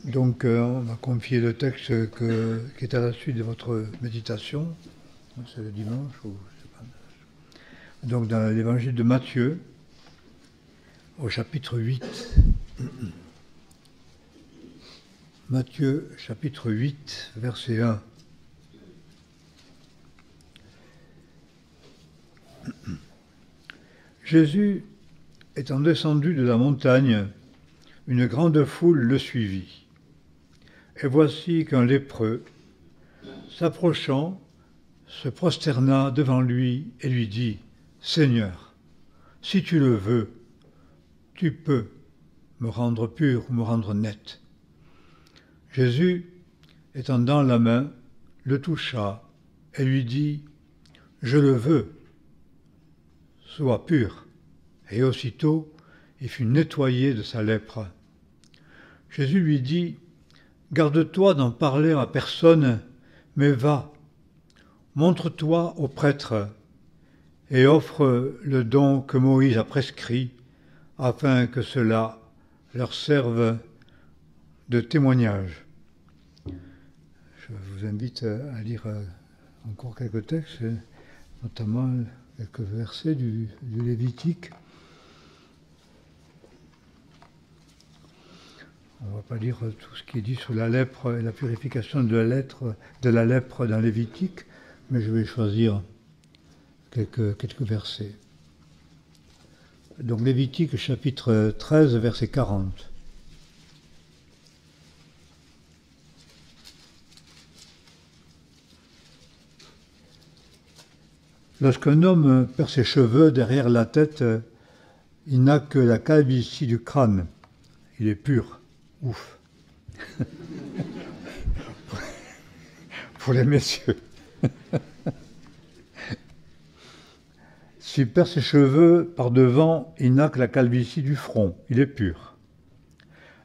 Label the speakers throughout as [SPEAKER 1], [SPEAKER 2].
[SPEAKER 1] Donc, on va confier le texte qui est à la suite de votre méditation. C'est le dimanche ou je sais pas. Donc, dans l'évangile de Matthieu, au chapitre 8. Matthieu, chapitre 8, verset 1. Jésus étant descendu de la montagne, une grande foule le suivit. Et voici qu'un lépreux, s'approchant, se prosterna devant lui et lui dit : « Seigneur, si tu le veux, tu peux me rendre pur ou me rendre net. » Jésus, étendant la main, le toucha et lui dit : « Je le veux, sois pur. » Et aussitôt, il fut nettoyé de sa lèpre. Jésus lui dit : « Garde-toi d'en parler à personne, mais va, montre-toi au prêtre et offre le don que Moïse a prescrit, afin que cela leur serve de témoignage. » Je vous invite à lire encore quelques textes, notamment quelques versets du Lévitique. On ne va pas lire tout ce qui est dit sur la lèpre et la purification de la lèpre dans Lévitique, mais je vais choisir quelques versets. Donc Lévitique chapitre 13, verset 40. Lorsqu'un homme perd ses cheveux derrière la tête, il n'a que la calvitie du crâne. Il est pur. Ouf. Pour les messieurs. S'il perd ses cheveux par devant, il n'a que la calvitie du front. Il est pur.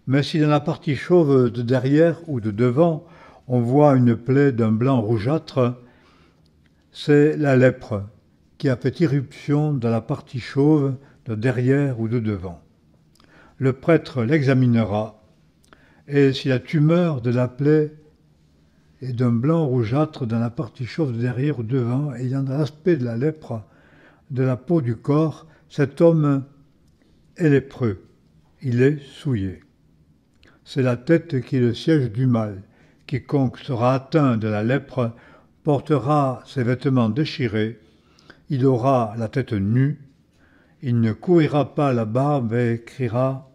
[SPEAKER 1] Mais si dans la partie chauve de derrière ou de devant, on voit une plaie d'un blanc rougeâtre, c'est la lèpre qui a fait irruption dans la partie chauve de derrière ou de devant. Le prêtre l'examinera, et si la tumeur de la plaie est d'un blanc rougeâtre dans la partie chauve de derrière ou devant, ayant l'aspect de la lèpre de la peau du corps, cet homme est lépreux, il est souillé. C'est la tête qui est le siège du mal. Quiconque sera atteint de la lèpre portera ses vêtements déchirés, il aura la tête nue, il ne courira pas la barbe et criera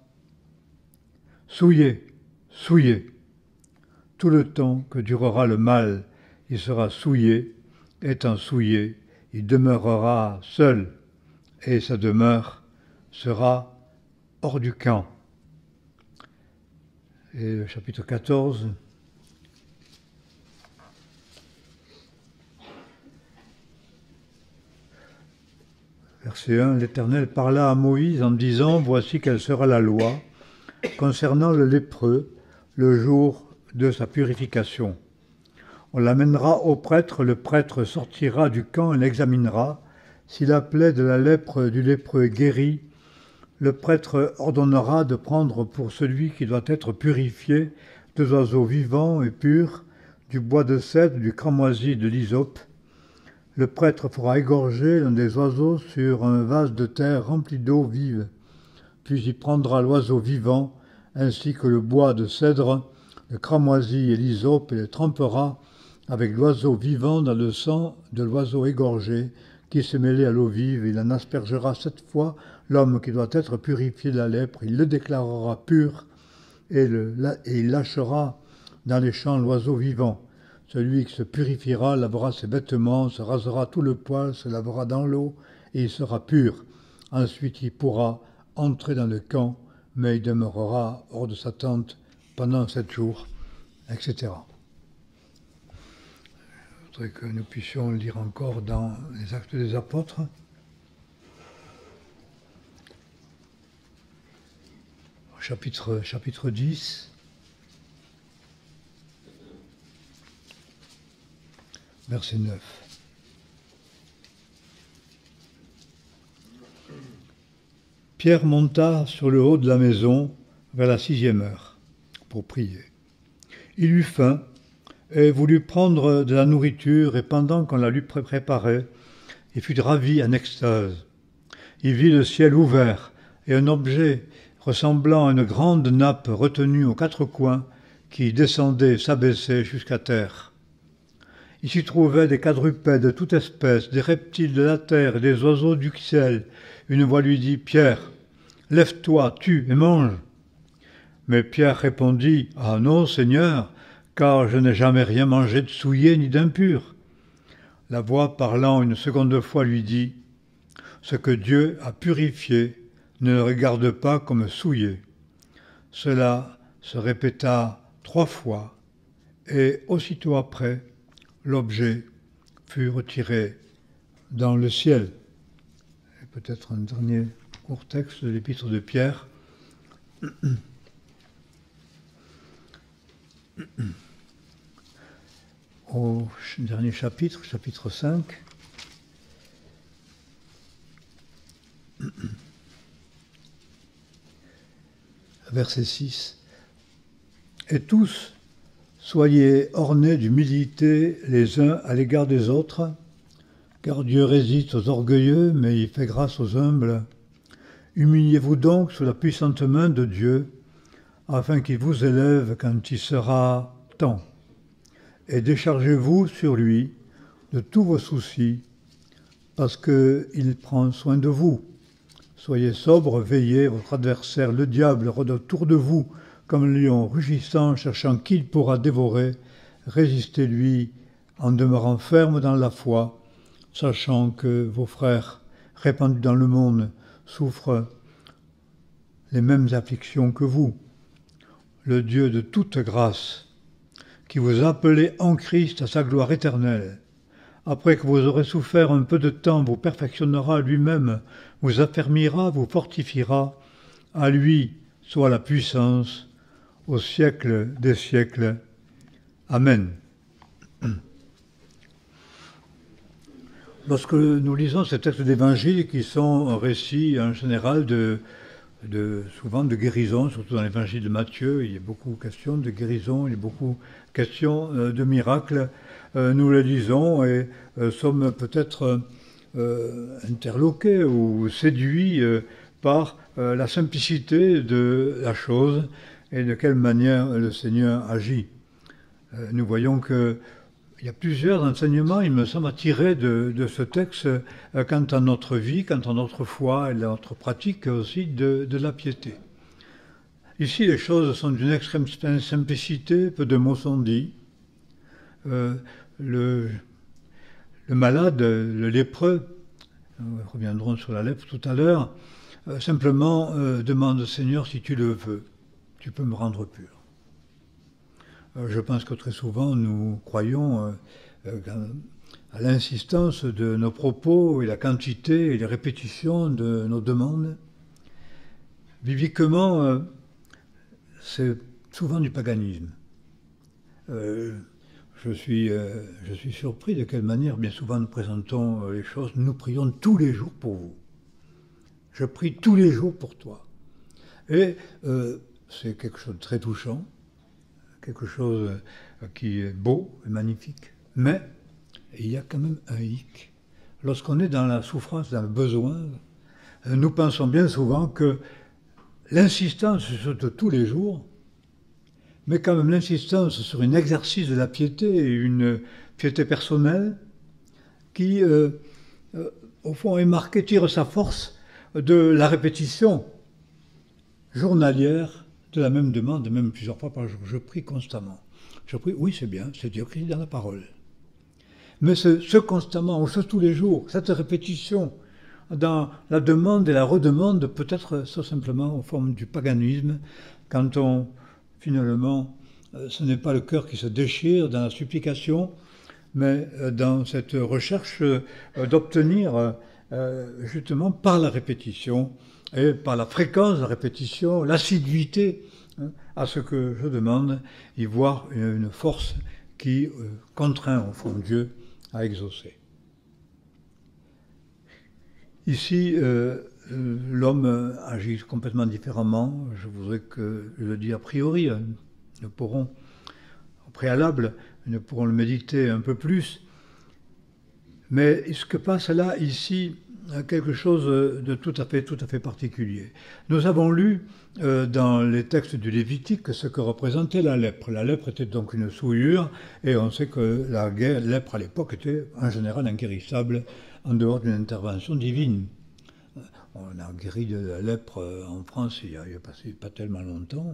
[SPEAKER 1] « Souillé, souillé !» Tout le temps que durera le mal, il sera souillé, étant souillé, il demeurera seul, et sa demeure sera hors du camp. Et le chapitre 14, verset 1, l'Éternel parla à Moïse en disant : « Voici quelle sera la loi concernant le lépreux le jour de sa purification. On l'amènera au prêtre, le prêtre sortira du camp et l'examinera. Si la plaie de la lèpre du lépreux est guérie, le prêtre ordonnera de prendre pour celui qui doit être purifié 2 oiseaux vivants et purs, du bois de cèdre, du cramoisi, de l'hysope. Le prêtre fera égorger l'un des oiseaux sur un vase de terre rempli d'eau vive. Puis il prendra l'oiseau vivant, ainsi que le bois de cèdre, le cramoisi et l'hysope, et les trempera avec l'oiseau vivant dans le sang de l'oiseau égorgé, qui s'est mêlé à l'eau vive. Il en aspergera 7 fois l'homme qui doit être purifié de la lèpre. Il le déclarera pur, et il lâchera dans les champs l'oiseau vivant. Celui qui se purifiera lavera ses vêtements, se rasera tout le poil, se lavera dans l'eau, et il sera pur. Ensuite il pourra entrer dans le camp, mais il demeurera hors de sa tente pendant 7 jours, etc. Je voudrais que nous puissions lire encore dans les Actes des Apôtres. Chapitre 10. Verset 9. Pierre monta sur le haut de la maison vers la 6e heure pour prier. Il eut faim et voulut prendre de la nourriture, et pendant qu'on la lui préparait, il fut ravi en extase. Il vit le ciel ouvert et un objet ressemblant à une grande nappe retenue aux 4 coins qui descendait et s'abaissait jusqu'à terre. Il s'y trouvait des quadrupèdes de toute espèce, des reptiles de la terre et des oiseaux du ciel. Une voix lui dit « Pierre, lève-toi, tue et mange ». Mais Pierre répondit « Ah non, Seigneur, car je n'ai jamais rien mangé de souillé ni d'impur. » La voix parlant une seconde fois lui dit « Ce que Dieu a purifié, ne le regarde pas comme souillé. » Cela se répéta 3 fois, et aussitôt après, l'objet fut retiré dans le ciel. Et peut-être un dernier court texte de l'épître de Pierre. Au dernier chapitre, chapitre 5. Verset 6. Et tous, soyez ornés d'humilité les uns à l'égard des autres, car Dieu résiste aux orgueilleux, mais il fait grâce aux humbles. Humiliez-vous donc sous la puissante main de Dieu, afin qu'il vous élève quand il sera temps. Et déchargez-vous sur lui de tous vos soucis, parce qu'il prend soin de vous. Soyez sobres, veillez, votre adversaire, le diable, rôde autour de vous, comme un lion rugissant, cherchant qui il pourra dévorer. Résistez-lui en demeurant ferme dans la foi, sachant que vos frères répandus dans le monde souffrent les mêmes afflictions que vous. Le Dieu de toute grâce, qui vous a appelé en Christ à sa gloire éternelle, après que vous aurez souffert un peu de temps, vous perfectionnera lui-même, vous affermira, vous fortifiera. À lui soit la puissance au siècle des siècles. Amen. Lorsque nous lisons ces textes d'évangile qui sont un récit en général souvent de guérison, surtout dans l'évangile de Matthieu, il y a beaucoup de questions de guérison, il y a beaucoup de questions de miracles. Nous les lisons et sommes peut-être interloqués ou séduits par la simplicité de la chose et de quelle manière le Seigneur agit. Nous voyons qu'il y a plusieurs enseignements, il me semble, à tirer de ce texte quant à notre vie, quant à notre foi et notre pratique aussi de la piété. Ici, les choses sont d'une extrême simplicité, peu de mots sont dits. Le malade, le lépreux, nous reviendrons sur la lèpre tout à l'heure, simplement demande « Seigneur, si tu le veux, tu peux me rendre pur ». Je pense que très souvent nous croyons à l'insistance de nos propos et la quantité et les répétitions de nos demandes. Bibliquement, c'est souvent du paganisme. Je suis surpris de quelle manière bien souvent nous présentons les choses. Nous prions tous les jours pour vous. Je prie tous les jours pour toi. Et c'est quelque chose de très touchant, quelque chose qui est beau et magnifique. Mais il y a quand même un hic. Lorsqu'on est dans la souffrance, dans le besoin, nous pensons bien souvent que l'insistance sur tous les jours, mais quand même l'insistance sur un exercice de la piété et une piété personnelle qui, au fond, est marquée, tire sa force de la répétition journalière de la même demande, même plusieurs fois par jour. Je prie constamment. Je prie, oui, c'est bien, c'est Dieu qui dit dans la parole. Mais ce constamment, ou ce tous les jours, cette répétition dans la demande et la redemande peut être ça simplement en forme du paganisme, quand finalement, ce n'est pas le cœur qui se déchire dans la supplication, mais dans cette recherche d'obtenir justement par la répétition et par la fréquence de la répétition, l'assiduité à ce que je demande, y voir une force qui contraint au fond Dieu à exaucer. Ici, l'homme agit complètement différemment. Je voudrais que je le dise a priori. Nous pourrons, au préalable, nous pourrons le méditer un peu plus. Mais ce que passe là, ici, quelque chose de tout à fait particulier. Nous avons lu dans les textes du Lévitique ce que représentait la lèpre. La lèpre était donc une souillure, et on sait que la lèpre à l'époque était en général inguérissable en dehors d'une intervention divine. On a guéri de la lèpre en France il y a pas tellement longtemps.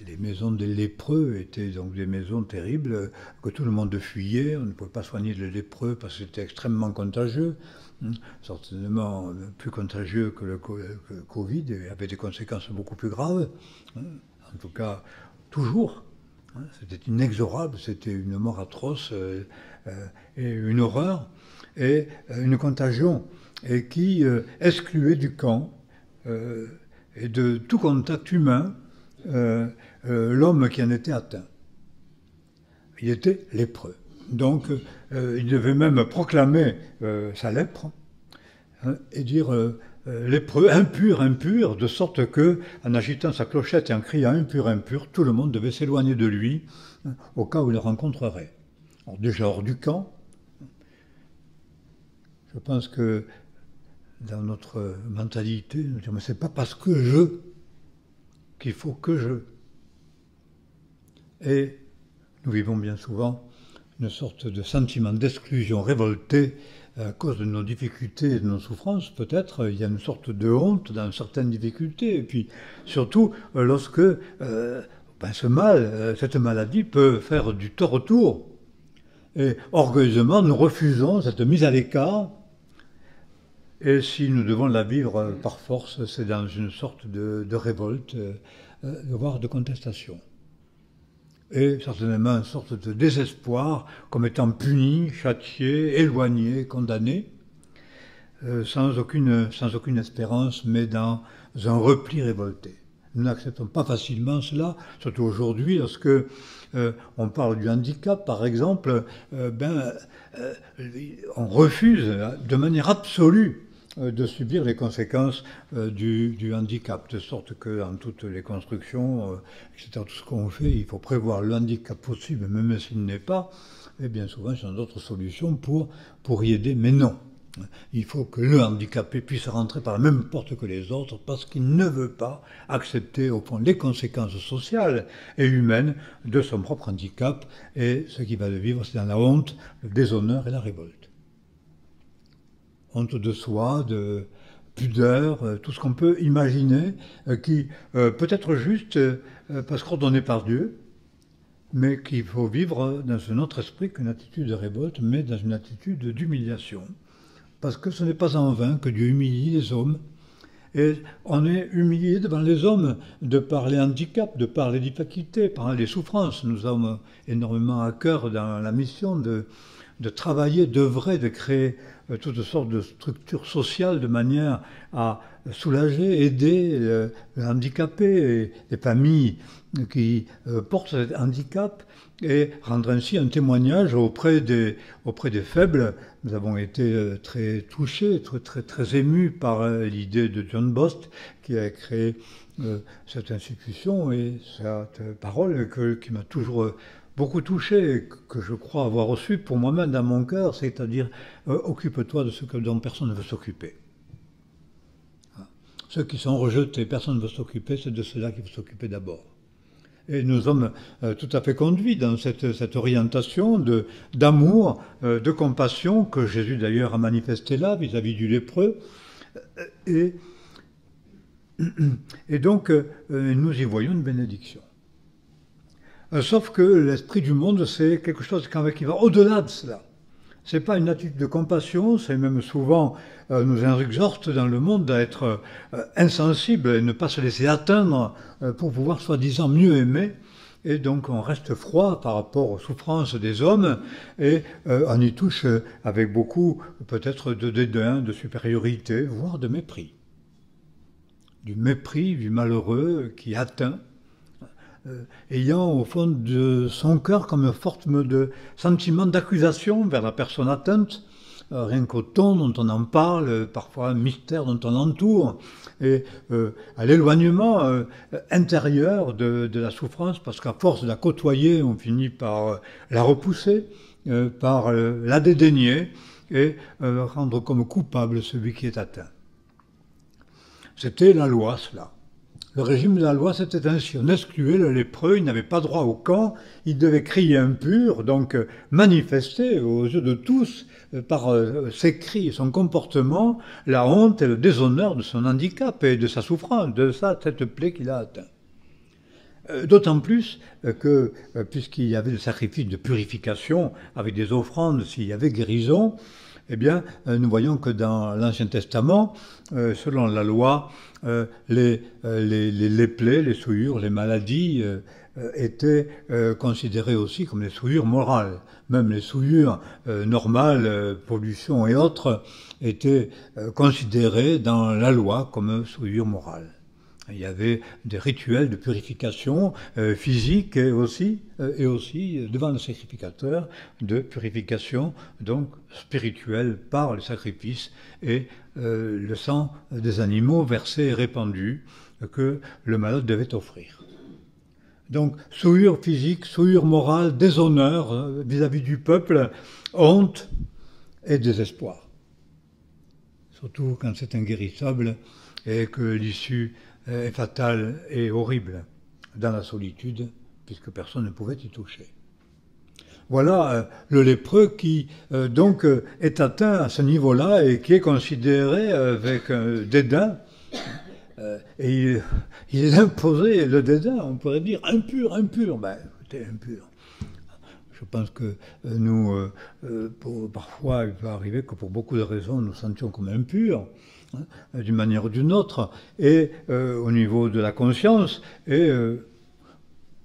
[SPEAKER 1] Les maisons des lépreux étaient donc des maisons terribles que tout le monde fuyait. On ne pouvait pas soigner les lépreux parce que c'était extrêmement contagieux, certainement plus contagieux que le Covid, et avait des conséquences beaucoup plus graves. En tout cas, toujours. C'était inexorable, c'était une mort atroce et une horreur et une contagion, et qui excluait du camp et de tout contact humain l'homme qui en était atteint. Il était lépreux. Donc il devait même proclamer sa lèpre et dire lépreux, impur, impur, de sorte que, en agitant sa clochette et en criant impur, impur, tout le monde devait s'éloigner de lui au cas où il le rencontrerait. Alors, déjà hors du camp, je pense que dans notre mentalité, nous disons, mais c'est pas parce que je qu'il faut que je. Et nous vivons bien souvent une sorte de sentiment d'exclusion révolté à cause de nos difficultés et de nos souffrances. Peut-être il y a une sorte de honte dans certaines difficultés. Et puis surtout lorsque ce mal, cette maladie peut faire du tort autour. Et orgueilleusement, nous refusons cette mise à l'écart. Et si nous devons la vivre par force, c'est dans une sorte de révolte, voire de contestation. Et certainement une sorte de désespoir, comme étant puni, châtié, éloigné, condamné, sans aucune espérance, mais dans un repli révolté. Nous n'acceptons pas facilement cela, surtout aujourd'hui, lorsque on parle du handicap, par exemple, on refuse de manière absolue de subir les conséquences du handicap, de sorte que dans toutes les constructions, etc., tout ce qu'on fait, il faut prévoir le handicap possible, même s'il n'est pas, et bien souvent, il y a d'autres solutions pour y aider, mais non. Il faut que le handicapé puisse rentrer par la même porte que les autres, parce qu'il ne veut pas accepter, au fond, les conséquences sociales et humaines de son propre handicap, et ce qu'il va le vivre, c'est dans la honte, le déshonneur et la révolte. Honte de soi, de pudeur, tout ce qu'on peut imaginer, qui peut être juste parce qu'ordonné par Dieu, mais qu'il faut vivre dans un autre esprit qu'une attitude de révolte, mais dans une attitude d'humiliation. Parce que ce n'est pas en vain que Dieu humilie les hommes, et on est humilié devant les hommes de par les handicaps, de par les difficultés, par les souffrances. Nous avons énormément à cœur dans la mission de travailler, d'œuvrer, de créer toutes sortes de structures sociales de manière à soulager, aider les handicapés et les familles qui portent ce handicap, et rendre ainsi un témoignage auprès des faibles. Nous avons été très touchés, très émus par l'idée de John Bost, qui a créé cette institution, et cette parole qui m'a toujours beaucoup touché, que je crois avoir reçu pour moi-même dans mon cœur, c'est-à-dire occupe-toi de ce dont personne ne veut s'occuper. Ceux qui sont rejetés, personne ne veut s'occuper, c'est de ceux-là qu'il faut s'occuper d'abord. Et nous sommes tout à fait conduits dans cette orientation d'amour, de compassion, que Jésus d'ailleurs a manifesté là, vis-à-vis du lépreux. Et donc, nous y voyons une bénédiction. Sauf que l'esprit du monde, c'est quelque chose qui va au-delà de cela. Ce n'est pas une attitude de compassion, c'est même souvent nous exhorte dans le monde à être insensible et ne pas se laisser atteindre pour pouvoir soi-disant mieux aimer. Et donc on reste froid par rapport aux souffrances des hommes, et on y touche avec beaucoup peut-être de dédain, de supériorité, voire de mépris. Du mépris du malheureux qui atteint, ayant au fond de son cœur comme une forme de sentiment d'accusation vers la personne atteinte, rien qu'au ton dont on en parle, parfois un mystère dont on l'entoure, et à l'éloignement intérieur de la souffrance, parce qu'à force de la côtoyer, on finit par la repousser, par la dédaigner, et rendre comme coupable celui qui est atteint. C'était la loi, cela. Le régime de la loi, c'était ainsi. On excluait le lépreux, il n'avait pas droit au camp, il devait crier impur, donc manifester aux yeux de tous, par ses cris et son comportement, la honte et le déshonneur de son handicap et de sa souffrance, de cette plaie qu'il a atteint. D'autant plus que, puisqu'il y avait des sacrifices de purification avec des offrandes, s'il y avait guérison, eh bien, nous voyons que dans l'Ancien Testament, selon la loi, les plaies, les souillures, les maladies étaient considérées aussi comme des souillures morales. Même les souillures normales, pollution et autres, étaient considérées dans la loi comme souillures morales. Il y avait des rituels de purification physique et aussi devant le sacrificateur de purification donc spirituelle par le sacrifice et le sang des animaux versé et répandu que le malade devait offrir. Donc souillure physique, souillure morale, déshonneur vis-à-vis du peuple, honte et désespoir. Surtout quand c'est inguérissable et que l'issue est fatale et horrible dans la solitude, puisque personne ne pouvait y toucher. Voilà le lépreux qui donc est atteint à ce niveau-là et qui est considéré avec dédain. Et il est imposé le dédain, on pourrait dire impur, impur. Ben, écoutez, impur. Je pense que nous, parfois, il peut arriver que pour beaucoup de raisons, nous sentions comme impurs, d'une manière ou d'une autre, et au niveau de la conscience, et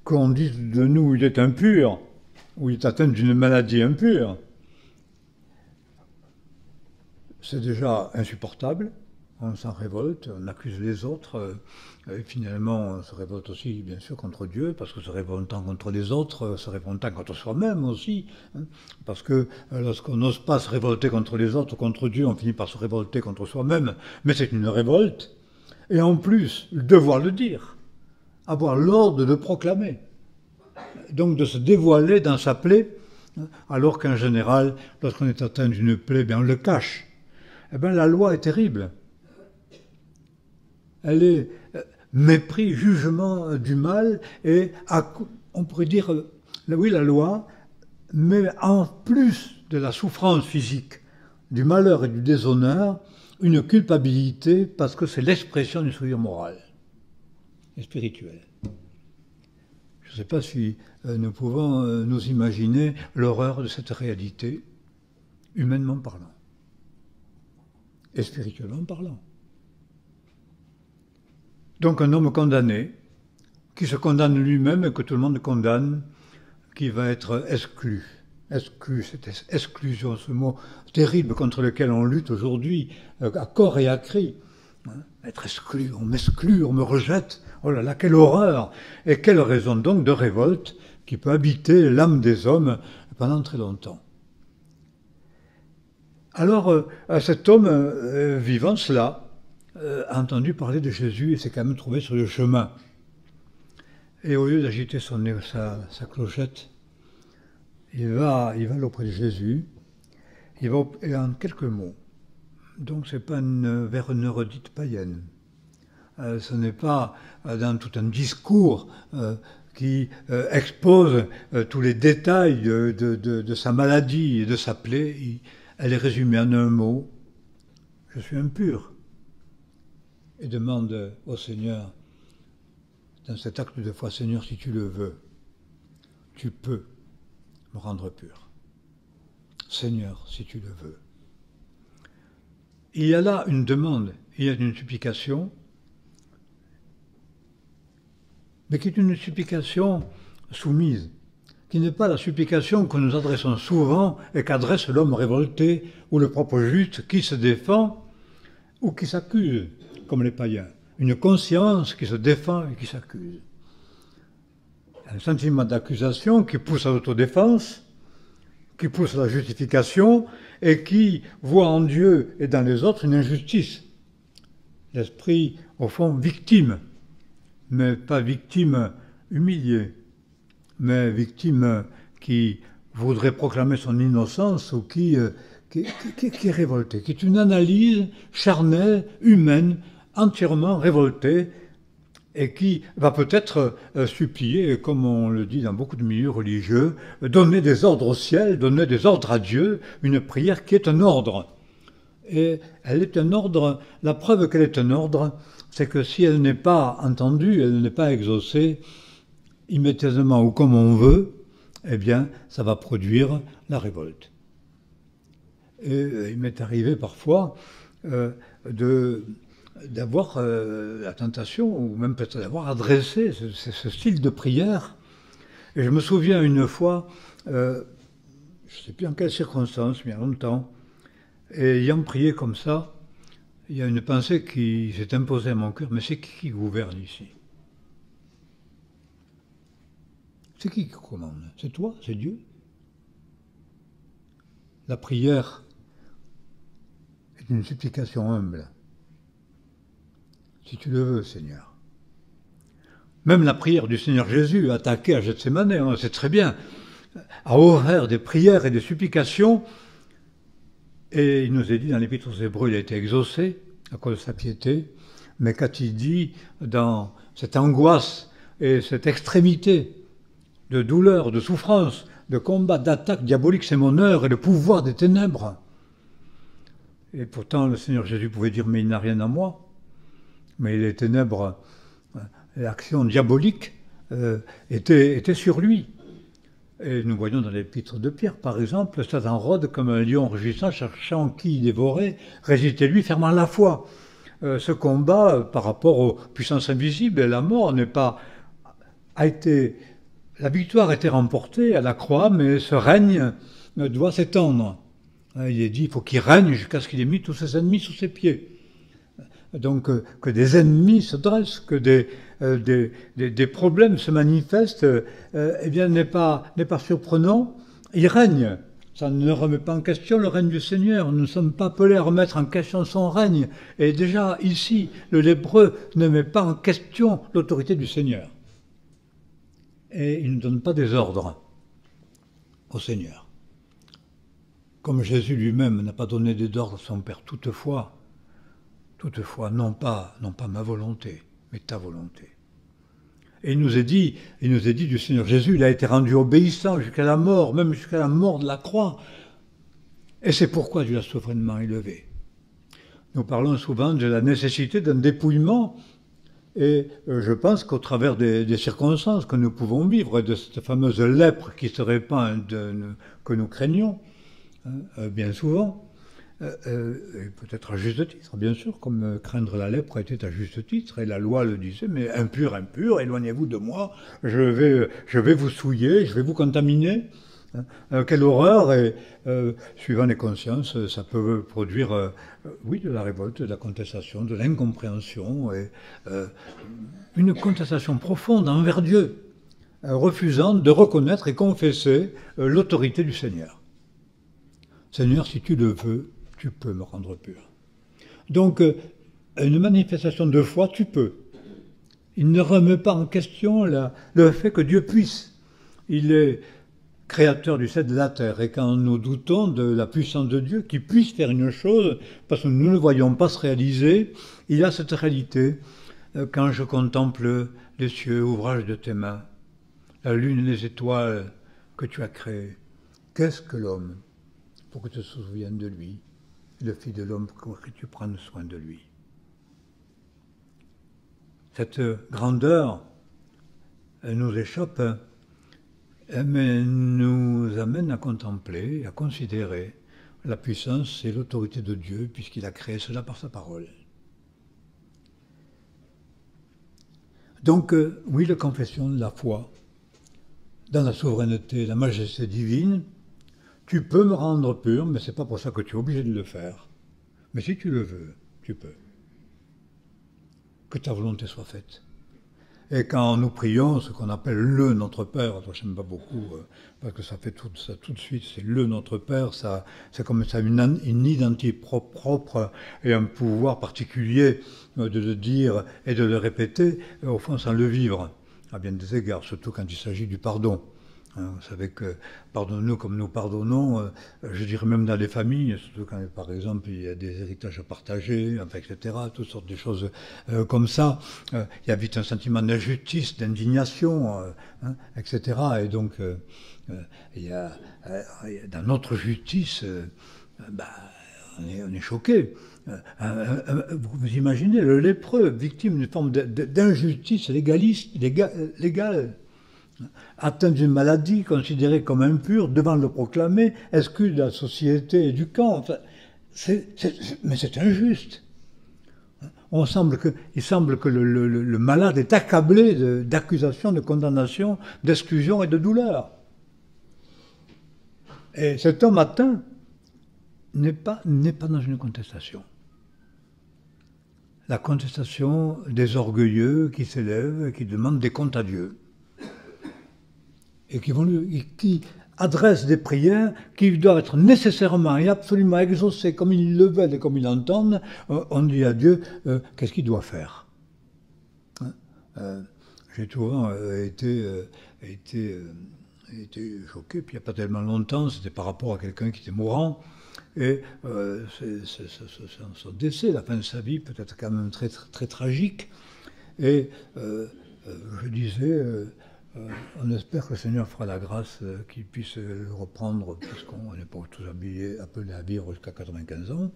[SPEAKER 1] qu'on dise de nous il est impur, ou il est atteint d'une maladie impure, c'est déjà insupportable. On s'en révolte, on accuse les autres, et finalement on se révolte aussi bien sûr contre Dieu, parce que se révoltant contre les autres, se révoltant contre soi-même aussi, parce que lorsqu'on n'ose pas se révolter contre les autres, contre Dieu, on finit par se révolter contre soi-même, mais c'est une révolte, et en plus, devoir le dire, avoir l'ordre de le proclamer, donc de se dévoiler dans sa plaie, alors qu'en général, lorsqu'on est atteint d'une plaie, bien on le cache. Eh bien la loi est terrible. Elle est mépris, jugement du mal, et on pourrait dire, oui, la loi, mais en plus de la souffrance physique, du malheur et du déshonneur, une culpabilité, parce que c'est l'expression d'une souillure morale et spirituelle. Je ne sais pas si nous pouvons nous imaginer l'horreur de cette réalité, humainement parlant, et spirituellement parlant. Donc un homme condamné, qui se condamne lui-même et que tout le monde condamne, qui va être exclu. Exclu, cette exclusion, ce mot terrible contre lequel on lutte aujourd'hui, à corps et à cri. Être exclu, on m'exclut, on me rejette. Oh là là, quelle horreur! Et quelle raison donc de révolte qui peut habiter l'âme des hommes pendant très longtemps. Alors, cet homme vivant cela, a entendu parler de Jésus et s'est quand même trouvé sur le chemin. Et au lieu d'agiter sa clochette, il va auprès de Jésus, et en quelques mots. Donc ce n'est pas vers une redite païenne. Ce n'est pas dans tout un discours qui expose tous les détails de sa maladie et de sa plaie. Elle est résumée en un mot, je suis impur. Et demande au Seigneur, dans cet acte de foi, Seigneur, si tu le veux, tu peux me rendre pur. Seigneur, si tu le veux. Il y a là une demande, il y a une supplication, mais qui est une supplication soumise, qui n'est pas la supplication que nous adressons souvent et qu'adresse l'homme révolté ou le propre juste qui se défend ou qui s'accuse. Comme les païens, une conscience qui se défend et qui s'accuse. Un sentiment d'accusation qui pousse à l'autodéfense, qui pousse à la justification et qui voit en Dieu et dans les autres une injustice. L'esprit, au fond, victime, mais pas victime humiliée, mais victime qui voudrait proclamer son innocence ou qui est révolté, qui est une analyse charnelle, humaine, entièrement révoltée, et qui va peut-être supplier, comme on le dit dans beaucoup de milieux religieux, donner des ordres au ciel, donner des ordres à Dieu, une prière qui est un ordre. Et elle est un ordre, la preuve qu'elle est un ordre, c'est que si elle n'est pas entendue, elle n'est pas exaucée immédiatement ou comme on veut, eh bien, ça va produire la révolte. Et il m'est arrivé parfois d'avoir la tentation, ou même peut-être d'avoir adressé ce style de prière. Et je me souviens une fois, je ne sais plus en quelle circonstance, mais il y a longtemps, et ayant prié comme ça, il y a une pensée qui s'est imposée à mon cœur, mais c'est qui gouverne ici? C'est qui commande? C'est toi? C'est Dieu? La prière est une supplication humble. Si tu le veux, Seigneur. Même la prière du Seigneur Jésus, attaquée à Gethsémane, on sait très bien, a offert des prières et des supplications, et il nous est dit dans l'Épître aux Hébreux, il a été exaucé à cause de sa piété, mais qu'a-t-il dit dans cette angoisse et cette extrémité de douleur, de souffrance, de combat, d'attaque diabolique, c'est mon heure et le pouvoir des ténèbres. Et pourtant, le Seigneur Jésus pouvait dire, mais il n'a rien à moi. Mais les ténèbres, l'action diabolique était sur lui. Et nous voyons dans l'épître de Pierre, par exemple, Satan rôde comme un lion rugissant, cherchant qui dévorer, résistez-lui, fermant la foi. Ce combat, par rapport aux puissances invisibles, et la mort la victoire a été remportée à la croix, mais ce règne doit s'étendre. Il est dit, il faut qu'il règne jusqu'à ce qu'il ait mis tous ses ennemis sous ses pieds. Donc que des ennemis se dressent, que des problèmes se manifestent, eh bien n'est pas surprenant. Il règne. Ça ne remet pas en question le règne du Seigneur. Nous ne sommes pas appelés à remettre en question son règne. Et déjà ici, le lépreux ne met pas en question l'autorité du Seigneur. Et il ne donne pas des ordres au Seigneur. Comme Jésus lui-même n'a pas donné des ordres à son Père toutefois, non pas ma volonté, mais ta volonté. Et il nous est dit du Seigneur Jésus, il a été rendu obéissant jusqu'à la mort, même jusqu'à la mort de la croix. Et c'est pourquoi Dieu l'a souverainement élevé. Nous parlons souvent de la nécessité d'un dépouillement, et je pense qu'au travers des circonstances que nous pouvons vivre, de cette fameuse lèpre qui se répand, que nous craignons, bien souvent, et peut-être à juste titre, bien sûr, comme craindre la lèpre était à juste titre, et la loi le disait, mais impur, éloignez-vous de moi, je vais vous souiller, je vais vous contaminer. Quelle horreur, et suivant les consciences, ça peut produire, oui, de la révolte, de la contestation, de l'incompréhension, et une contestation profonde envers Dieu, refusant de reconnaître et confesser l'autorité du Seigneur. Seigneur, si tu le veux, tu peux me rendre pur. Donc, une manifestation de foi, tu peux. Il ne remet pas en question le fait que Dieu puisse. Il est créateur du ciel et de la terre. Et quand nous doutons de la puissance de Dieu, qui puisse faire une chose, parce que nous ne le voyons pas se réaliser, il y a cette réalité. Quand je contemple les cieux, ouvrage de tes mains, la lune et les étoiles que tu as créées, qu'est-ce que l'homme pour que tu te souviennes de lui, et le Fils de l'homme pour que tu prennes soin de lui. Cette grandeur, elle nous échappe, mais nous amène à contempler, à considérer la puissance et l'autorité de Dieu, puisqu'il a créé cela par sa parole. Donc, oui, la confession de la foi, dans la souveraineté, la majesté divine, tu peux me rendre pur, mais ce n'est pas pour ça que tu es obligé de le faire. Mais si tu le veux, tu peux. Que ta volonté soit faite. Et quand nous prions, ce qu'on appelle le Notre Père, je n'aime pas beaucoup, parce que ça fait tout ça tout de suite, c'est le Notre Père, c'est comme ça une identité propre et un pouvoir particulier de le dire et de le répéter, au fond sans le vivre, à bien des égards, surtout quand il s'agit du pardon. Vous savez que pardonne-nous comme nous pardonnons, je dirais même dans les familles, surtout quand par exemple il y a des héritages à partager, enfin, etc., toutes sortes de choses comme ça, il y a vite un sentiment d'injustice, d'indignation, etc. Et donc il y a, dans notre justice, on est choqué. Vous imaginez le lépreux, victime d'une forme d'injustice légale, atteint d'une maladie, considéré comme impur, devant le proclamer, exclu de la société et du camp. Enfin, mais c'est injuste. Il semble que le malade est accablé d'accusations, de condamnations, d'exclusion et de douleur. Et cet homme atteint n'est pas dans une contestation. La contestation des orgueilleux qui s'élèvent et qui demandent des comptes à Dieu. Et qui adressent des prières qui doivent être nécessairement et absolument exaucées comme ils le veulent et comme ils l'entendent. On dit à Dieu qu'est-ce qu'il doit faire. J'ai souvent été choqué, puis il n'y a pas tellement longtemps, c'était par rapport à quelqu'un qui était mourant, et son décès, la fin de sa vie, peut-être quand même très, très tragique, et je disais... on espère que le Seigneur fera la grâce qu'il puisse le reprendre, puisqu'on n'est pas tous appelés à vivre jusqu'à 95 ans,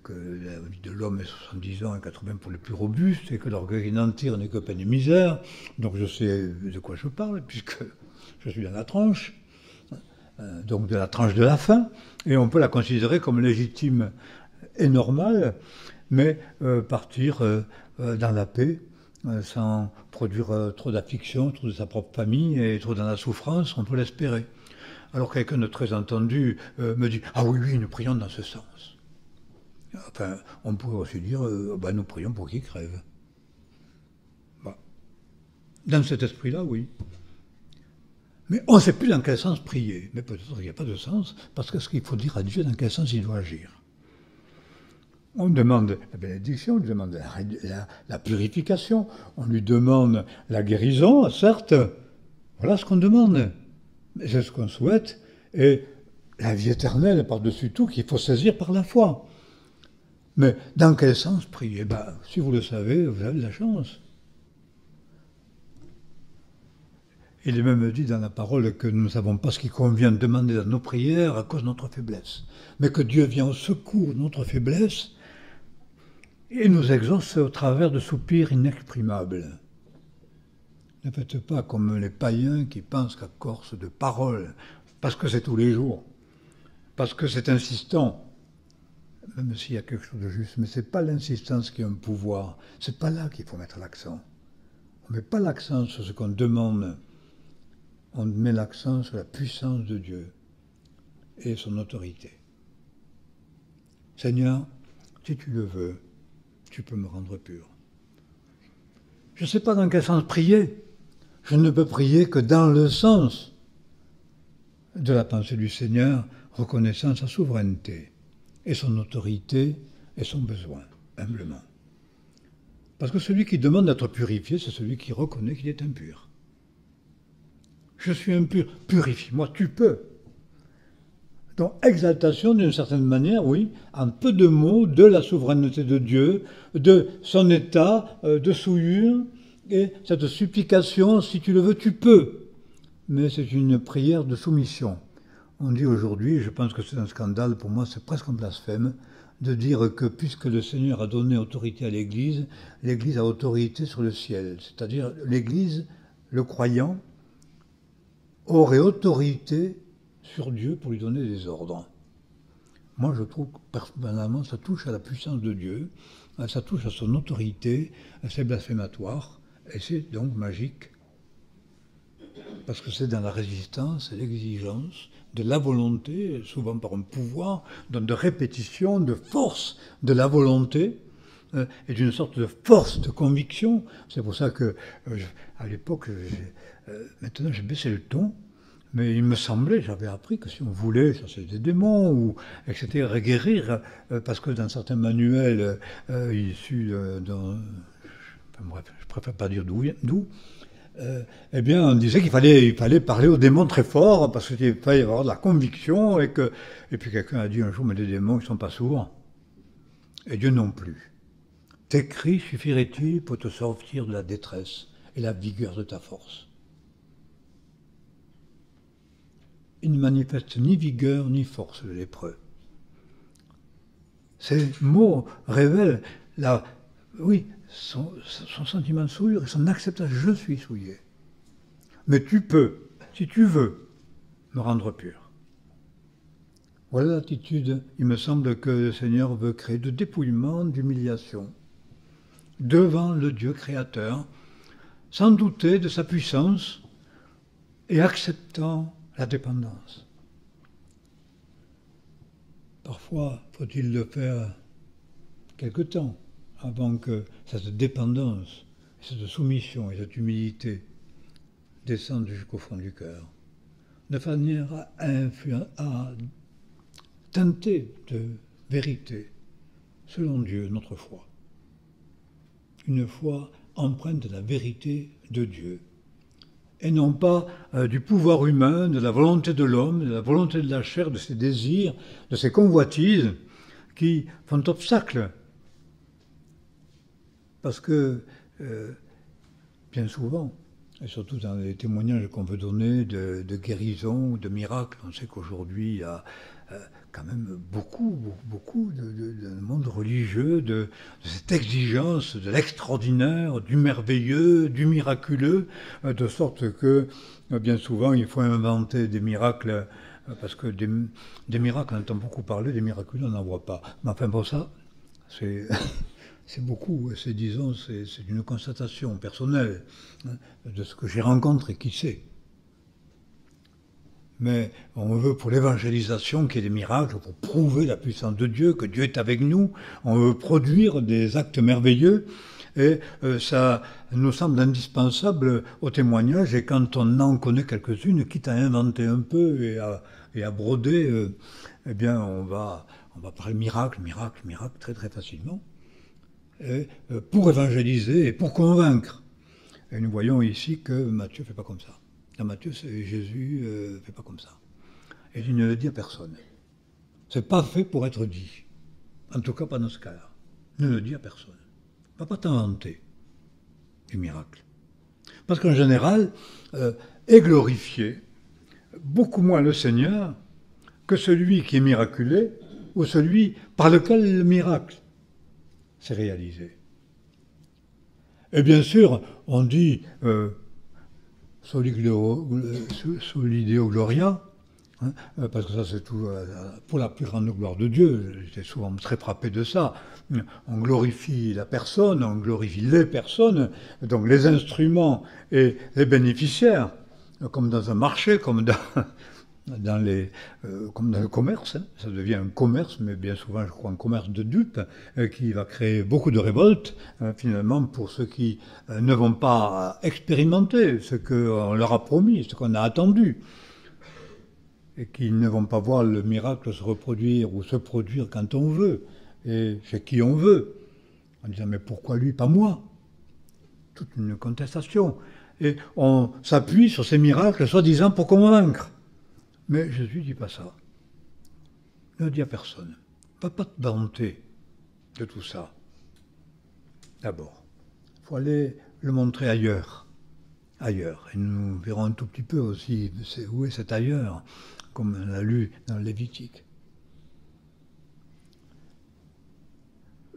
[SPEAKER 1] que la vie de l'homme est 70 ans et 80 pour les plus robustes, et que l'orgueil n'entire n'est que peine et misère. Donc je sais de quoi je parle, puisque je suis dans la tranche, donc de la tranche de la fin, et on peut la considérer comme légitime et normale, mais partir dans la paix, sans produire trop d'affliction, trop de sa propre famille et trop dans la souffrance, on peut l'espérer. Alors quelqu'un de très entendu me dit « Ah oui, nous prions dans ce sens ». Enfin, on pourrait aussi dire nous prions pour qu'il crève. Bah. Dans cet esprit-là, oui. Mais on ne sait plus dans quel sens prier. Mais peut-être qu'il n'y a pas de sens, parce que ce qu'il faut dire à Dieu, dans quel sens il doit agir. On demande la bénédiction, on lui demande la purification, on lui demande la guérison, certes, voilà ce qu'on demande, mais c'est ce qu'on souhaite, et la vie éternelle par-dessus tout qu'il faut saisir par la foi. Mais dans quel sens prier ? Si vous le savez, vous avez de la chance. Il est même dit dans la parole que nous ne savons pas ce qui convient de demander dans nos prières à cause de notre faiblesse, mais que Dieu vient au secours de notre faiblesse et nous exauce au travers de soupirs inexprimables. Ne faites pas comme les païens qui pensent qu'à force de paroles, parce que c'est tous les jours, parce que c'est insistant, même s'il y a quelque chose de juste, mais ce n'est pas l'insistance qui a un pouvoir, c'est pas là qu'il faut mettre l'accent. On ne met pas l'accent sur ce qu'on demande, on met l'accent sur la puissance de Dieu et son autorité. Seigneur, si tu le veux, tu peux me rendre pur. Je ne sais pas dans quel sens prier. Je ne peux prier que dans le sens de la pensée du Seigneur, reconnaissant sa souveraineté et son autorité et son besoin, humblement. Parce que celui qui demande d'être purifié, c'est celui qui reconnaît qu'il est impur. Je suis impur, purifie-moi, tu peux. Donc, exaltation d'une certaine manière, oui, en peu de mots, de la souveraineté de Dieu, de son état de souillure, et cette supplication, si tu le veux, tu peux. Mais c'est une prière de soumission. On dit aujourd'hui, je pense que c'est un scandale, pour moi c'est presque un blasphème, de dire que puisque le Seigneur a donné autorité à l'Église, l'Église a autorité sur le ciel. C'est-à-dire, l'Église, le croyant, aurait autorité sur Dieu pour lui donner des ordres. Moi, je trouve que personnellement, ça touche à la puissance de Dieu, ça touche à son autorité, c'est blasphématoire, et c'est donc magique. Parce que c'est dans la résistance et l'exigence de la volonté, souvent par un pouvoir, donc de répétition, de force de la volonté, et d'une sorte de force de conviction. C'est pour ça que, à l'époque, maintenant j'ai baissé le ton, mais il me semblait, j'avais appris que si on voulait chasser des démons, ou etc., guérir, parce que dans certains manuels issus d'un... Enfin, bref, je préfère pas dire d'où, eh bien, on disait qu'il fallait parler aux démons très fort, parce qu'il fallait avoir de la conviction, et puis quelqu'un a dit un jour, mais les démons, ils sont pas sourds, et Dieu non plus. Tes cris suffiraient-ils pour te sortir de la détresse et la vigueur de ta force? Il ne manifeste ni vigueur ni force, le lépreux. Ces mots révèlent son sentiment de souillure et son acceptation. Je suis souillé. Mais tu peux, si tu veux, me rendre pur. Voilà l'attitude, il me semble, que le Seigneur veut créer, de dépouillement, d'humiliation, devant le Dieu créateur, sans douter de sa puissance et acceptant la dépendance. Parfois, faut-il le faire quelque temps avant que cette dépendance, cette soumission et cette humilité descendent jusqu'au fond du cœur, de manière à teinter de vérité, selon Dieu, notre foi. Une foi empreinte de la vérité de Dieu, et non pas du pouvoir humain, de la volonté de l'homme, de la volonté de la chair, de ses désirs, de ses convoitises, qui font obstacle. Parce que, bien souvent, et surtout dans les témoignages qu'on veut donner de guérison ou de miracles, on sait qu'aujourd'hui, il y a quand même beaucoup de monde religieux, de cette exigence de l'extraordinaire, du merveilleux, du miraculeux, de sorte que, bien souvent, il faut inventer des miracles, parce que des miracles, on entend beaucoup parler, des miraculeux, on n'en voit pas. Mais enfin, pour ça, c'est... C'est beaucoup, c'est une constatation personnelle, hein, de ce que j'ai rencontré, qui sait. Mais on veut pour l'évangélisation qu'il y ait des miracles, pour prouver la puissance de Dieu, que Dieu est avec nous, on veut produire des actes merveilleux, et ça nous semble indispensable au témoignage, et quand on en connaît quelques-unes, quitte à inventer un peu et à broder, eh bien on va parler miracle, très très facilement. Pour évangéliser et pour convaincre. Et nous voyons ici que Matthieu ne fait pas comme ça. Dans Matthieu, Jésus ne fait pas comme ça. Et il ne le dit à personne. Ce n'est pas fait pour être dit. En tout cas, pas dans ce cas-là. Ne le dit à personne. Il ne va pas t'inventer du miracle. Parce qu'en général, est glorifié beaucoup moins le Seigneur que celui qui est miraculé ou celui par lequel le miracle c'est réalisé. Et bien sûr, on dit Soli Deo Gloria, hein, parce que ça c'est tout pour la plus grande gloire de Dieu. J'étais souvent très frappé de ça. On glorifie la personne, on glorifie les personnes, donc les instruments et les bénéficiaires, comme dans un marché, comme dans le commerce, hein. Ça devient un commerce, mais bien souvent, je crois, un commerce de dupes, qui va créer beaucoup de révoltes, finalement, pour ceux qui ne vont pas expérimenter ce qu'on leur a promis, ce qu'on a attendu, et qui ne vont pas voir le miracle se reproduire ou se produire quand on veut, et chez qui on veut, en disant, mais pourquoi lui, pas moi? Toute une contestation. Et on s'appuie sur ces miracles, soi-disant, pour convaincre. Mais Jésus ne dit pas ça. Ne le dit à personne. Va pas te vanter de tout ça. D'abord, il faut aller le montrer ailleurs. Ailleurs. Et nous verrons un tout petit peu aussi où est cet ailleurs, comme on l'a lu dans le Lévitique.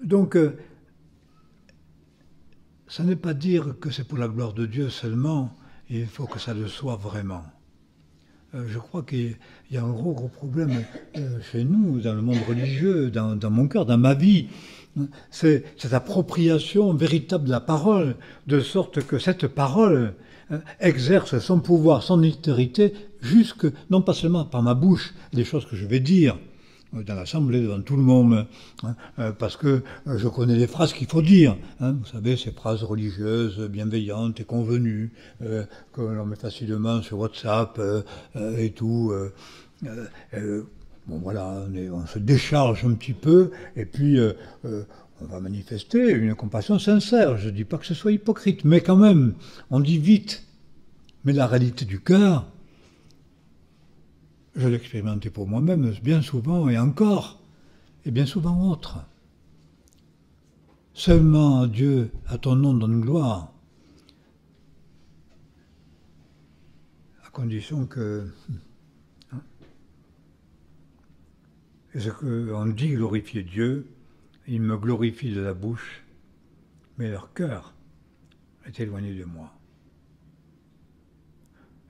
[SPEAKER 1] Donc, ça n'est pas dire que c'est pour la gloire de Dieu seulement, il faut que ça le soit vraiment. Je crois qu'il y a un gros problème chez nous, dans le monde religieux, dans mon cœur, dans ma vie. C'est cette appropriation véritable de la parole, de sorte que cette parole exerce son pouvoir, son autorité, jusque, non pas seulement par ma bouche, les choses que je vais dire, dans l'assemblée, devant tout le monde, parce que je connais les phrases qu'il faut dire. Vous savez, ces phrases religieuses, bienveillantes et convenues, que l'on met facilement sur WhatsApp et tout. Bon voilà, on se décharge un petit peu, et puis on va manifester une compassion sincère. Je ne dis pas que ce soit hypocrite, mais quand même, on dit vite. Mais la réalité du cœur, je l'ai expérimenté pour moi-même bien souvent et encore, et bien souvent autre. Seulement Dieu, à ton nom, donne gloire, à condition que... Et ce qu'on dit glorifier Dieu, il me glorifie de la bouche, mais leur cœur est éloigné de moi.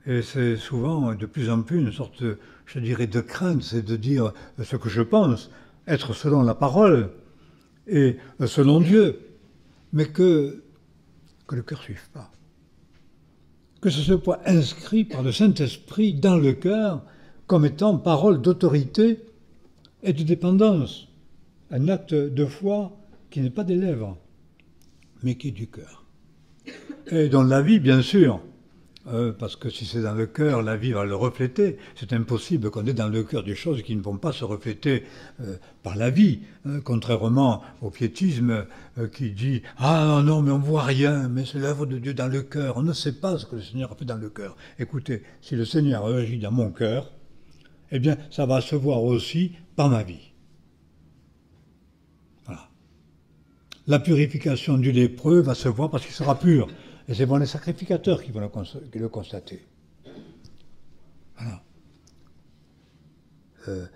[SPEAKER 1] Et c'est souvent, de plus en plus, une sorte, je dirais, de crainte, c'est de dire ce que je pense, être selon la parole et selon Dieu, mais que le cœur ne suive pas. Que ce soit inscrit par le Saint-Esprit dans le cœur comme étant parole d'autorité et de dépendance, un acte de foi qui n'est pas des lèvres, mais qui est du cœur. Et dans la vie, bien sûr, parce que si c'est dans le cœur, la vie va le refléter. C'est impossible qu'on ait dans le cœur des choses qui ne vont pas se refléter par la vie, contrairement au piétisme qui dit « Ah non, mais on ne voit rien, mais c'est l'œuvre de Dieu dans le cœur. On ne sait pas ce que le Seigneur a fait dans le cœur. » Écoutez, si le Seigneur agit dans mon cœur, eh bien, ça va se voir aussi par ma vie. Voilà. La purification du lépreux va se voir parce qu'il sera pur. Et c'est les sacrificateurs qui vont le constater. Voilà.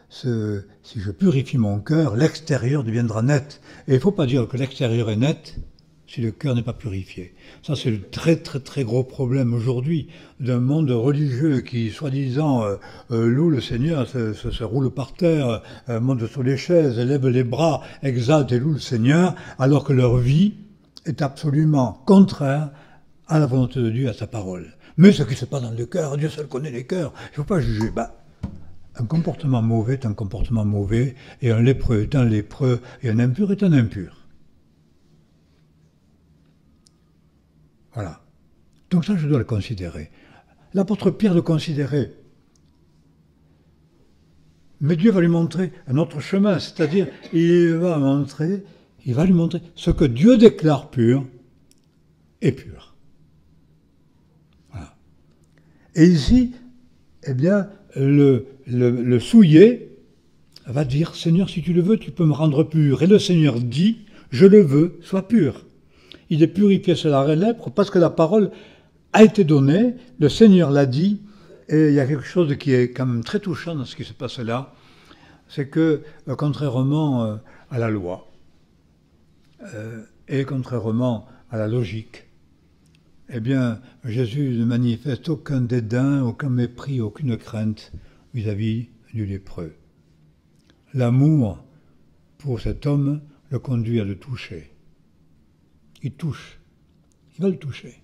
[SPEAKER 1] Si je purifie mon cœur, l'extérieur deviendra net. Et il ne faut pas dire que l'extérieur est net si le cœur n'est pas purifié. Ça, c'est le très très très gros problème aujourd'hui d'un monde religieux qui, soi-disant, loue le Seigneur, se roule par terre, monte sur les chaises, lève les bras, exalte et loue le Seigneur, alors que leur vie est absolument contraire à la volonté de Dieu, à sa parole. Mais ce qui se passe dans le cœur, Dieu seul connaît les cœurs. Il ne faut pas juger. Un comportement mauvais est un comportement mauvais, et un lépreux est un lépreux, et un impur est un impur. Voilà. Donc ça, je dois le considérer. L'apôtre Pierre le considérait. Mais Dieu va lui montrer un autre chemin, c'est-à-dire, il va lui montrer ce que Dieu déclare pur est pur. Et ici, eh bien, le souillé va dire, Seigneur, si tu le veux, tu peux me rendre pur. Et le Seigneur dit, je le veux, sois pur. Il est purifié sur la lèpre parce que la parole a été donnée, le Seigneur l'a dit, et il y a quelque chose qui est quand même très touchant dans ce qui se passe là, c'est que, contrairement à la loi, et contrairement à la logique, eh bien, Jésus ne manifeste aucun dédain, aucun mépris, aucune crainte vis-à-vis du lépreux. L'amour pour cet homme le conduit à le toucher. Il touche. Il va le toucher.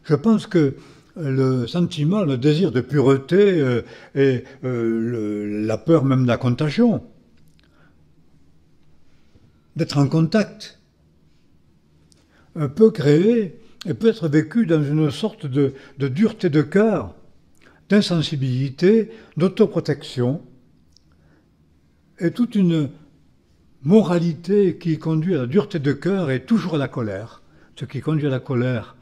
[SPEAKER 1] Je pense que le sentiment, le désir de pureté et la peur même de la contagion, d'être en contact, peut créer et peut être vécu dans une sorte de dureté de cœur, d'insensibilité, d'autoprotection, et toute une moralité qui conduit à la dureté de cœur et toujours à la colère. Ce qui conduit à la colère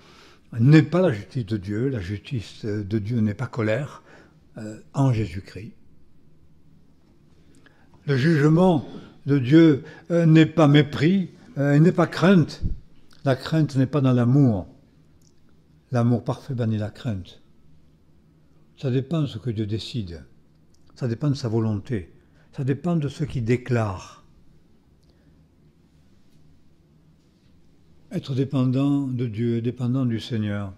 [SPEAKER 1] n'est pas la justice de Dieu. La justice de Dieu n'est pas colère en Jésus-Christ. Le jugement de Dieu n'est pas mépris, n'est pas crainte. La crainte n'est pas dans l'amour. L'amour parfait bannit la crainte. Ça dépend de ce que Dieu décide. Ça dépend de sa volonté. Ça dépend de ce qu'il déclare. Être dépendant de Dieu, dépendant du Seigneur,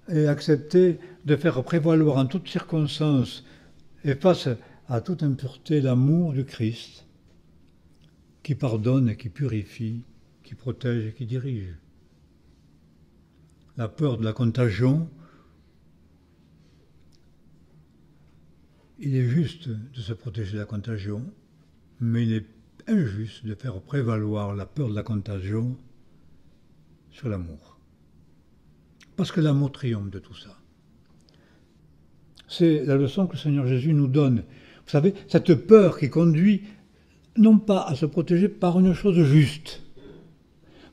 [SPEAKER 1] et accepter de faire prévaloir en toutes circonstances et face à toute impureté l'amour du Christ, qui pardonne et qui purifie, qui protège et qui dirige. La peur de la contagion, il est juste de se protéger de la contagion, mais il est injuste de faire prévaloir la peur de la contagion sur l'amour. Parce que l'amour triomphe de tout ça. C'est la leçon que le Seigneur Jésus nous donne. Vous savez, cette peur qui conduit non pas à se protéger par une chose juste,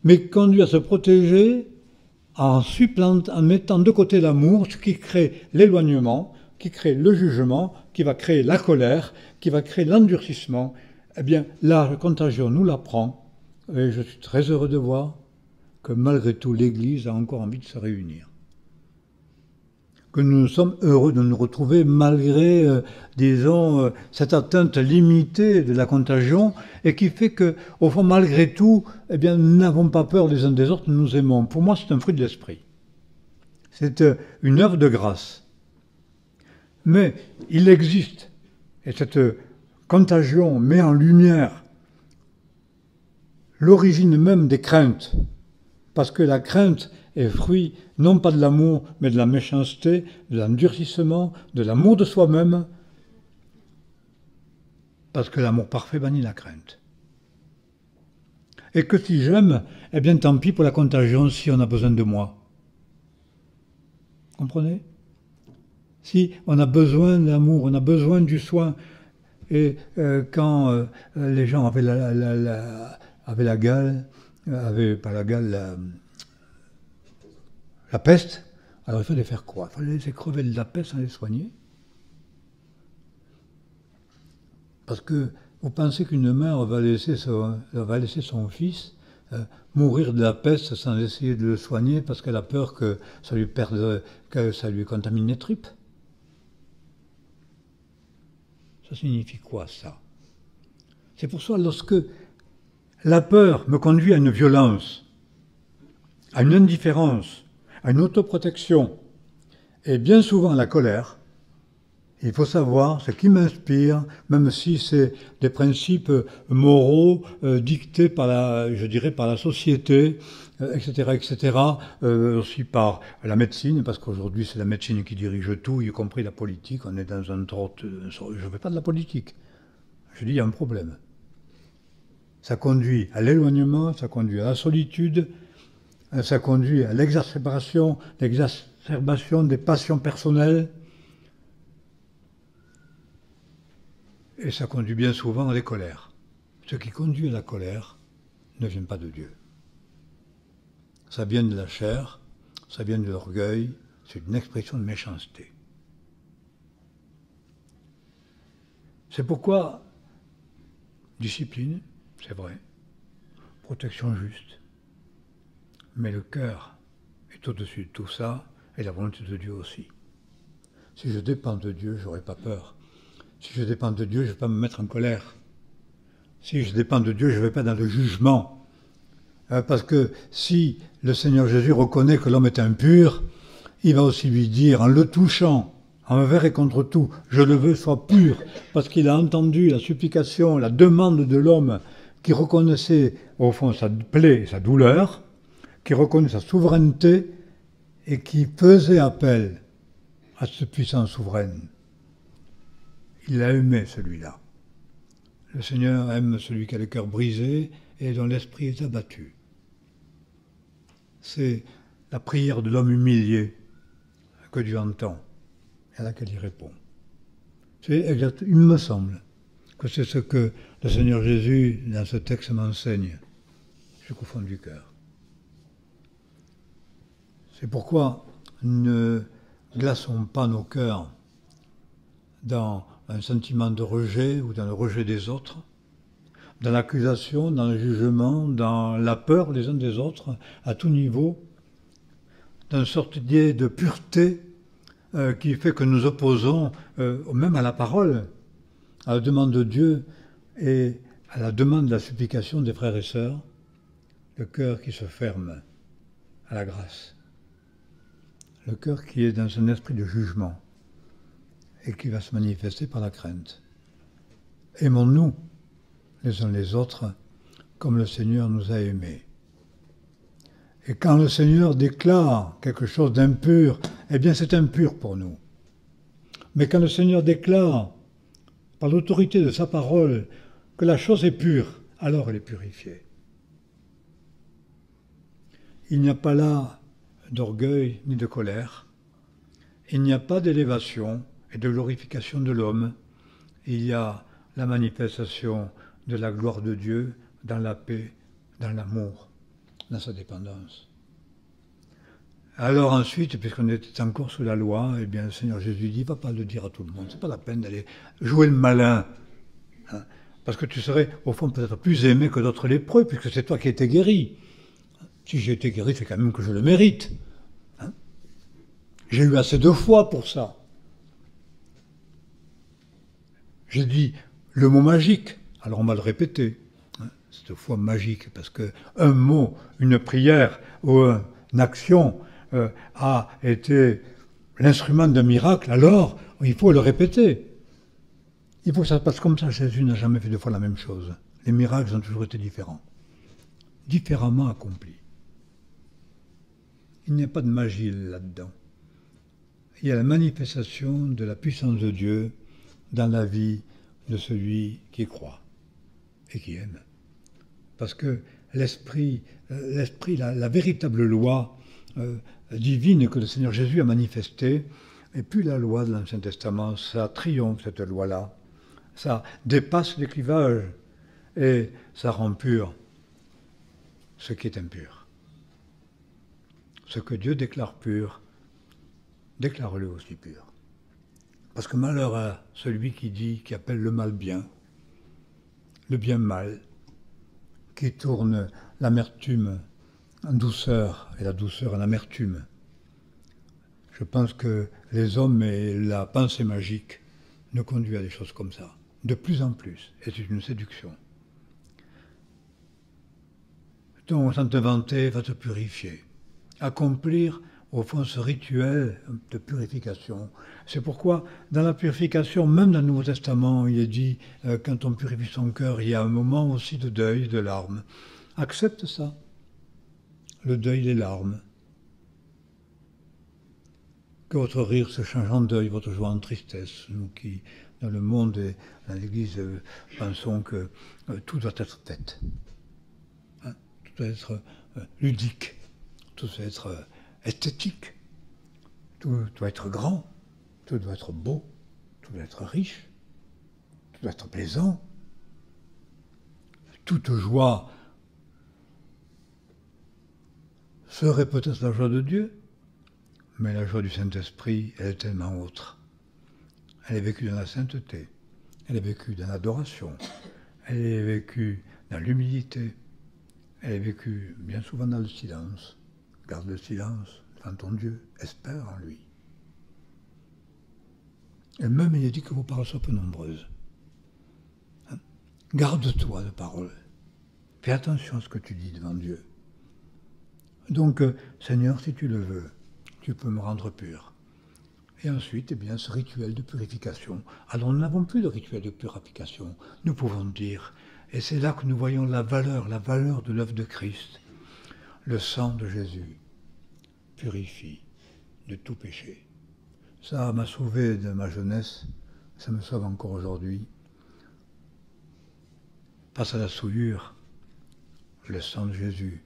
[SPEAKER 1] mais conduit à se protéger en mettant de côté l'amour, ce qui crée l'éloignement, qui crée le jugement, qui va créer la colère, qui va créer l'endurcissement. Eh bien, la contagion nous l'apprend, et je suis très heureux de voir que malgré tout, l'Église a encore envie de se réunir. Que nous sommes heureux de nous retrouver malgré, cette atteinte limitée de la contagion, et qui fait que, au fond, malgré tout, eh bien, nous n'avons pas peur les uns des autres, nous nous aimons. Pour moi, c'est un fruit de l'esprit. C'est une œuvre de grâce. Mais il existe, et cette contagion met en lumière l'origine même des craintes, parce que la crainte est fruit non pas de l'amour, mais de la méchanceté, de l'endurcissement, de l'amour de soi-même, parce que l'amour parfait bannit la crainte. Et que si j'aime, eh bien tant pis pour la contagion si on a besoin de moi. Comprenez ? Si on a besoin d'amour, on a besoin du soin, et quand les gens avaient la gale, la peste, alors il fallait faire quoi? Il fallait laisser crever de la peste sans les soigner. Parce que vous pensez qu'une mère va laisser son fils mourir de la peste sans essayer de le soigner parce qu'elle a peur que ça lui contamine les tripes? Ça signifie quoi, ça? C'est pour ça, lorsque la peur me conduit à une violence, à une indifférence, à une autoprotection, et bien souvent à la colère, il faut savoir ce qui m'inspire, même si c'est des principes moraux dictés par la société, etc., aussi par la médecine, parce qu'aujourd'hui c'est la médecine qui dirige tout, y compris la politique. On est dans un trot. Je ne fais pas de la politique. Je dis il y a un problème. Ça conduit à l'éloignement, ça conduit à la solitude, ça conduit à l'exacerbation des passions personnelles, et ça conduit bien souvent à des colères. Ce qui conduit à la colère ne vient pas de Dieu. Ça vient de la chair, ça vient de l'orgueil, c'est une expression de méchanceté. C'est pourquoi discipline, c'est vrai, protection juste, mais le cœur est au-dessus de tout ça, et la volonté de Dieu aussi. Si je dépends de Dieu, je n'aurai pas peur. Si je dépends de Dieu, je ne vais pas me mettre en colère. Si je dépends de Dieu, je ne vais pas dans le jugement. Parce que si le Seigneur Jésus reconnaît que l'homme est impur, il va aussi lui dire, en le touchant, envers et contre tout, je le veux soit pur, parce qu'il a entendu la supplication, la demande de l'homme qui reconnaissait au fond sa plaie et sa douleur, qui reconnaît sa souveraineté et qui faisait appel à cette puissance souveraine. Il a aimé celui-là. Le Seigneur aime celui qui a le cœur brisé et dont l'esprit est abattu. C'est la prière de l'homme humilié que Dieu entend et à laquelle il répond. Il me semble que c'est ce que le Seigneur Jésus, dans ce texte, m'enseigne jusqu'au fond du cœur. C'est pourquoi ne glaçons pas nos cœurs dans un sentiment de rejet ou dans le rejet des autres, dans l'accusation, dans le jugement, dans la peur les uns des autres, à tout niveau, dans une sorte d'idée de pureté qui fait que nous opposons même à la parole, à la demande de Dieu et à la demande de la supplication des frères et sœurs, le cœur qui se ferme à la grâce, le cœur qui est dans un esprit de jugement et qui va se manifester par la crainte. Aimons-nous les uns les autres comme le Seigneur nous a aimés. Et quand le Seigneur déclare quelque chose d'impur, eh bien c'est impur pour nous. Mais quand le Seigneur déclare par l'autorité de sa parole, que la chose est pure, alors elle est purifiée. Il n'y a pas là d'orgueil ni de colère. Il n'y a pas d'élévation et de glorification de l'homme. Il y a la manifestation de la gloire de Dieu dans la paix, dans l'amour, dans sa dépendance. Alors ensuite, puisqu'on était encore sous la loi, eh bien le Seigneur Jésus dit, va pas le dire à tout le monde, c'est pas la peine d'aller jouer le malin, hein, parce que tu serais au fond peut-être plus aimé que d'autres lépreux, puisque c'est toi qui as été guéri. Si j'ai été guéri, c'est quand même que je le mérite. Hein. J'ai eu assez de foi pour ça. J'ai dit le mot magique, alors on m'a le répété. Hein, cette foi magique, parce qu'un mot, une prière ou une action a été l'instrument d'un miracle, alors il faut le répéter. Il faut que ça se passe comme ça. Jésus n'a jamais fait deux fois la même chose. Les miracles ont toujours été différents, différemment accomplis. Il n'y a pas de magie là-dedans. Il y a la manifestation de la puissance de Dieu dans la vie de celui qui croit et qui aime. Parce que l'esprit, la véritable loi divine que le Seigneur Jésus a manifestée, et puis la loi de l'Ancien Testament, ça triomphe cette loi-là. Ça dépasse les clivages et ça rend pur ce qui est impur. Ce que Dieu déclare pur, déclare-le aussi pur. Parce que malheur à celui qui appelle le mal bien, le bien mal, qui tourne l'amertume en douceur et la douceur en amertume. Je pense que les hommes et la pensée magique nous conduisent à des choses comme ça, de plus en plus, et c'est une séduction. Donc, sans te vanter, va te purifier, accomplir au fond ce rituel de purification. C'est pourquoi dans la purification, même dans le Nouveau Testament, il est dit, quand on purifie son cœur, il y a un moment aussi de deuil, de larmes. Accepte ça, le deuil, les larmes. Que votre rire se change en deuil, votre joie en tristesse. Nous qui, dans le monde et dans l'Église, pensons que tout doit être fête. Hein, tout doit être ludique, tout doit être esthétique, tout doit être grand, tout doit être beau, tout doit être riche, tout doit être plaisant. Toute joie serait peut-être la joie de Dieu, mais la joie du Saint-Esprit, elle est tellement autre. Elle est vécue dans la sainteté, elle est vécue dans l'adoration, elle est vécue dans l'humilité, elle est vécue bien souvent dans le silence. Garde le silence devant ton Dieu, espère en lui. Et même il est dit que vos paroles soient peu nombreuses. Hein? Garde-toi de paroles. Fais attention à ce que tu dis devant Dieu. Donc, Seigneur, si tu le veux, tu peux me rendre pur. Et ensuite, eh bien, ce rituel de purification. Alors, nous n'avons plus de rituel de purification. Nous pouvons dire, et c'est là que nous voyons la valeur de l'œuvre de Christ. Le sang de Jésus purifie de tout péché. Ça m'a sauvé de ma jeunesse, ça me sauve encore aujourd'hui. Face à la souillure, le sang de Jésus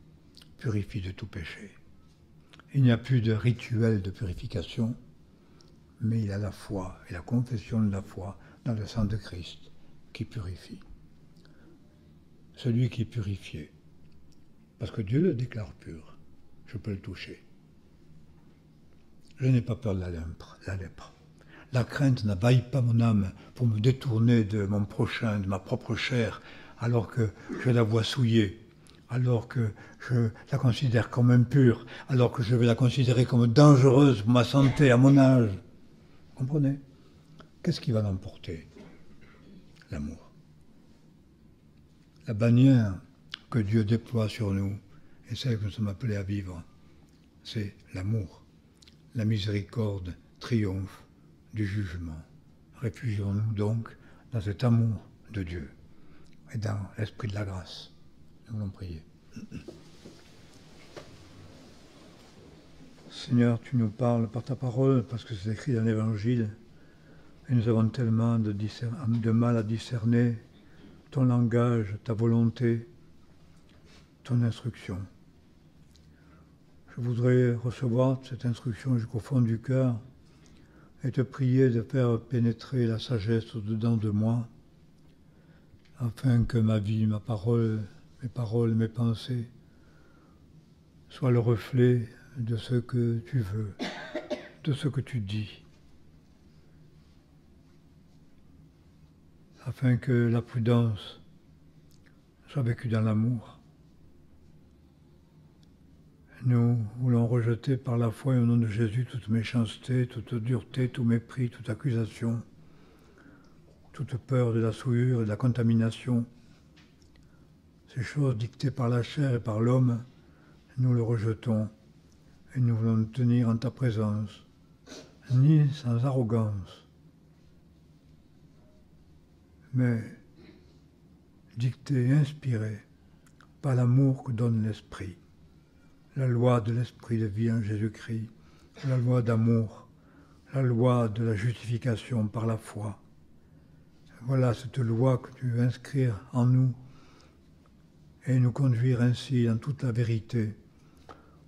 [SPEAKER 1] purifie de tout péché. Il n'y a plus de rituel de purification, mais il y a la foi et la confession de la foi dans le sang de Christ qui purifie. Celui qui est purifié, parce que Dieu le déclare pur, je peux le toucher. Je n'ai pas peur de la lèpre. La crainte n'abaille pas mon âme pour me détourner de mon prochain, de ma propre chair, alors que je la vois souillée, alors que je la considère comme impure, alors que je vais la considérer comme dangereuse pour ma santé, à mon âge. Comprenez? Qu'est-ce qui va l'emporter? L'amour. La bannière que Dieu déploie sur nous, et celle que nous sommes appelés à vivre, c'est l'amour. La miséricorde triomphe du jugement. Réfugions-nous donc dans cet amour de Dieu et dans l'esprit de la grâce. Nous voulons prier. Seigneur, tu nous parles par ta parole, parce que c'est écrit dans l'Évangile, Et nous avons tellement de mal à discerner ton langage, ta volonté, ton instruction. Je voudrais recevoir cette instruction jusqu'au fond du cœur et te prier de faire pénétrer la sagesse au-dedans de moi, afin que ma vie, mes paroles, mes pensées soient le reflet de ce que tu veux, de ce que tu dis, afin que la prudence soit vécue dans l'amour. Nous voulons rejeter par la foi et au nom de Jésus toute méchanceté, toute dureté, tout mépris, toute accusation, toute peur de la souillure et de la contamination. Ces choses dictées par la chair et par l'homme, nous le rejetons et nous voulons nous tenir en ta présence, ni sans arrogance, mais dictées et inspirées par l'amour que donne l'Esprit. La loi de l'Esprit de vie en Jésus-Christ, la loi d'amour, la loi de la justification par la foi. Voilà cette loi que tu veux inscrire en nous et nous conduire ainsi dans toute la vérité,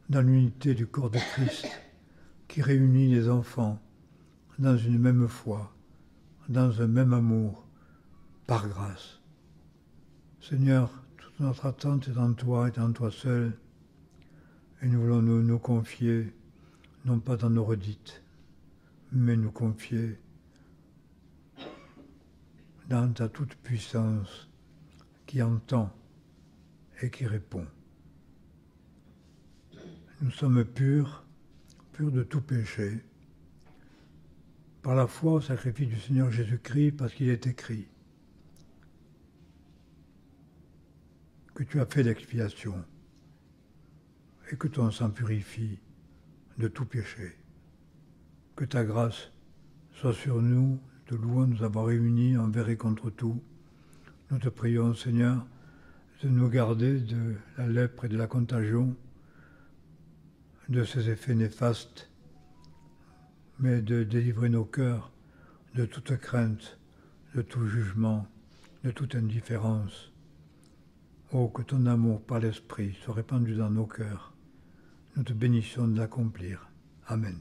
[SPEAKER 1] dans l'unité du corps de Christ qui réunit les enfants dans une même foi, dans un même amour, par grâce. Seigneur, toute notre attente est en toi seul. Et nous voulons nous confier, non pas dans nos redites, mais nous confier dans ta toute-puissance qui entend et qui répond. Nous sommes purs de tout péché, par la foi au sacrifice du Seigneur Jésus-Christ, parce qu'il est écrit que tu as fait l'expiation et que ton sang purifie de tout péché. Que ta grâce soit sur nous, te louons de nous avoir réunis envers et contre tout. Nous te prions, Seigneur, de nous garder de la lèpre et de la contagion, de ses effets néfastes, mais de délivrer nos cœurs de toute crainte, de tout jugement, de toute indifférence. Oh, que ton amour par l'Esprit soit répandu dans nos cœurs. Nous te bénissons de l'accomplir. Amen.